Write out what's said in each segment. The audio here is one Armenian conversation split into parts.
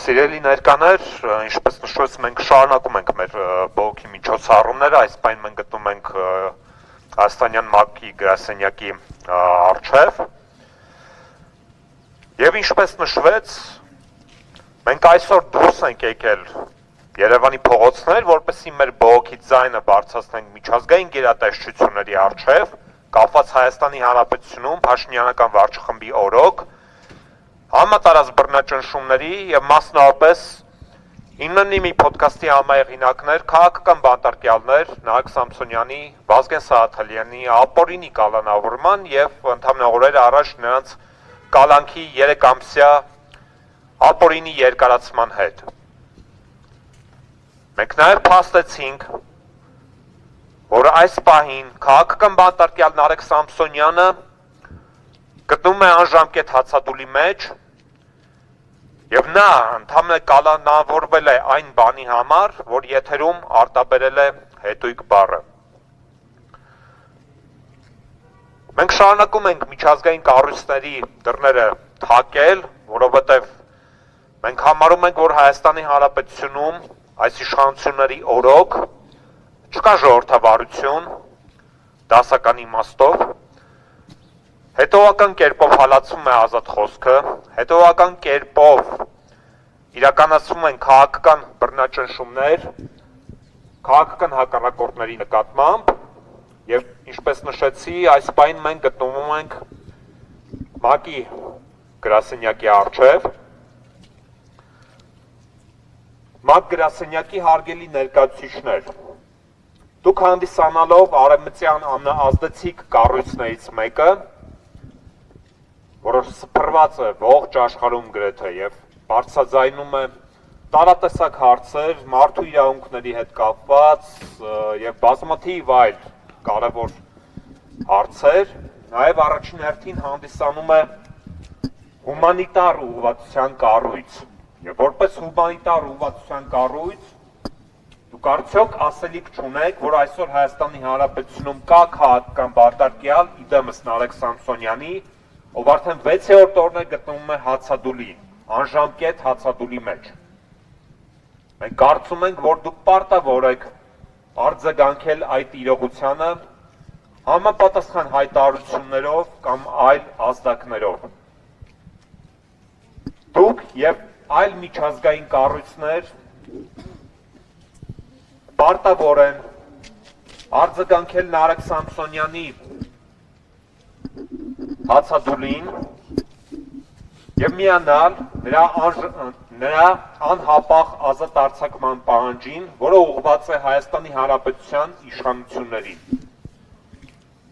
Սիրելի ներկաներ, ինչպես նշվեց, մենք շարունակում ենք մեր բողոքի միջոցառումները, այս պայն մենք գտնում ենք Հայաստանյան ՄԱԿ-ի գրասենյակի առջև եւ ինչպես նշվեց, մենք այսօր դուրս ենք եկել Երևանի փողոցներ, որպեսզի մեր բողոքի ձայնը բարձրացնենք միջազգային գերատեսչությունների առջև, կապված Հայաստանի Հանրապետությունում Փաշինյանական վարչախմբի օրոք, համատարած բռնաճնշումների եւ մասնավորապես 9-ի ոդքասթի համահեղինակներ, քաղաքական բանտարկյալներ Նահագ Սամսոնյանի, Վազգեն Սահաթալյանի, ապօրինի կալանավորման եւ ընդհանուր օրեր առաջ նրանց կալանքի 3-ամսյա ապօրինի երկարացման հետ։ Մենք նաեւ փաստեցինք, որ այս պահին քաղաքական բանտարկյալ Նահագ Սամսոնյանը գտնում է անժամկետ հացադուլի մեջ եւ նա ընդհանրապես կալանավորվել է այն բանի համար, որ եթերում արտաբերել է հետույք բառը։ Մենք շարունակում ենք միջազգային կառույցների դռները թակել, որովհետեւ մենք համարում ենք, որ Հայաստանի Հանրապետությունում այս իշխանությունների օրոք չկա ժողովրդավարություն, դասական իմաստով, հետևական կերպով հալածվում է ազատ խոսքը, հետևական կերպով իրականացվում են քաղաքական բռնաճնշումներ, քաղաքական հակառակորդների նկատմամբ եւ ինչպես նշեցի, այս պայն մենք գտնվում ենք ՄԱԿ-ի գրասենյակի առջև։ ՄԱԿ գրասենյակի հարգելի ներկայացուցիչներ, դուք հանդիսանալով արևմտյան ամենաազդեցիկ կառույցներից մեկը, որը սփռված է ողջ աշխարհում գրեթե եւ բարձրաձայնում է տարատեսակ հարցեր, մարդու իրավունքների հետ կապված եւ բազմաթիվ այլ կարեւոր հարցեր, նաեւ առաջին հերթին հանդիսանում է հումանիտար ուղղվածության կառույց։ Եվ որպես հումանիտար ուղղվածության կառույց, դուք արդյոք ասելիք չունեք, որ այսօր Հայաստանի Հանրապետությունում կա քաղաքական բանտարկյալ, իդեմս Նահագ Սամսոնյանի, ով արդեն 6-րդ օրն է գտնվում է հացադուլի, անժամկետ հացադուլի մեջ։ Մենք կարծում ենք, որ դուք պարտավոր եք արձագանքել այդ իրողությանը համապատասխան հայտարարություններով կամ այլ ազդակներով։ Դուք եւ այլ միջազգային կառույցներ պարտավոր են արձագանքել Նահագ Սամսոնյանի հացադուլին եւ միանալ նրա անհապաղ ազատ արձակման պահանջին, որը ուղղված է Հայաստանի Հանրապետության իշխանություններին։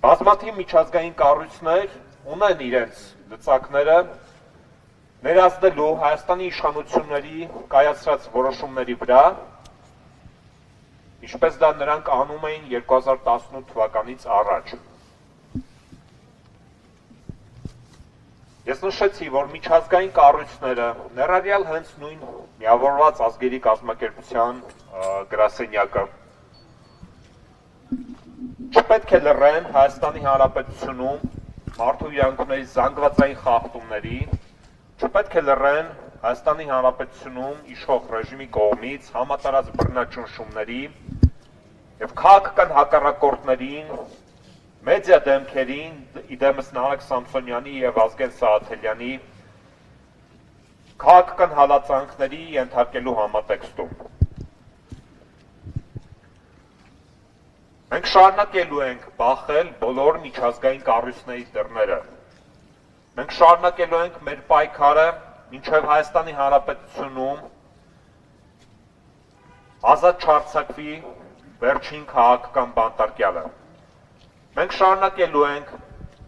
Բազմաթիվ միջազգային կառույցներ ունեն իրենց լծակները ներազդելու Հայաստանի իշխանությունների կայացրած որոշումների վրա, ինչպես դա նրանք անում էին 2018 թվականից առաջ։ Ես նշեցի, որ միջազգային կառույցները, ներառյալ հենց նույն միավորված ազգերի կազմակերպության գրասենյակը, չպետք է լռեն Հայաստանի Հանրապետությունում մարդու իրավունքների զանգվածային խախտումների, չպետք է լռեն Հայաստանի Հանրապետությունում իշխող ռեժիմի կողմից համատարած բռնաճնշումների եւ քաղաքական հակառակորդներին, մեդիա դեմքերին, իդեմս Նահագ Սամսոնյանի եւ Վազգեն Սահաթալյանի քաղաքական հալածանքների ենթարկելու համատեքստում։ Մենք շարունակելու ենք բախել բոլոր միջազգային կառույցների դռները։ Մենք շարունակելու ենք մեր պայքարը մինչև Հայաստանի Հանրապետությունում ազատ չարձակվի վերջին քաղաքական բանտարկյալը։ Մենք շարունակելու ենք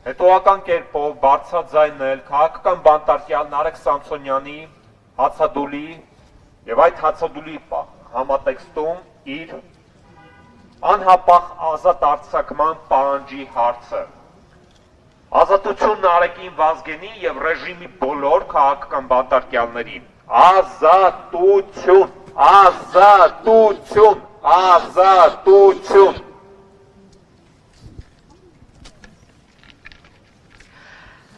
հետևական կերպով բարձրաձայնել քաղաքական բանտարկյալ Նահագ Սամսոնյանի հացադուլի եւ այդ հացադուլի համատեքստում իր անհապաղ ազատ արձակման պահանջի հարցը։ Ազատություն Նահագին Վազգենի եւ ռեժիմի բոլոր քաղաքական բանտարկյալներին։ Ազատություն, ազատություն, ազատություն։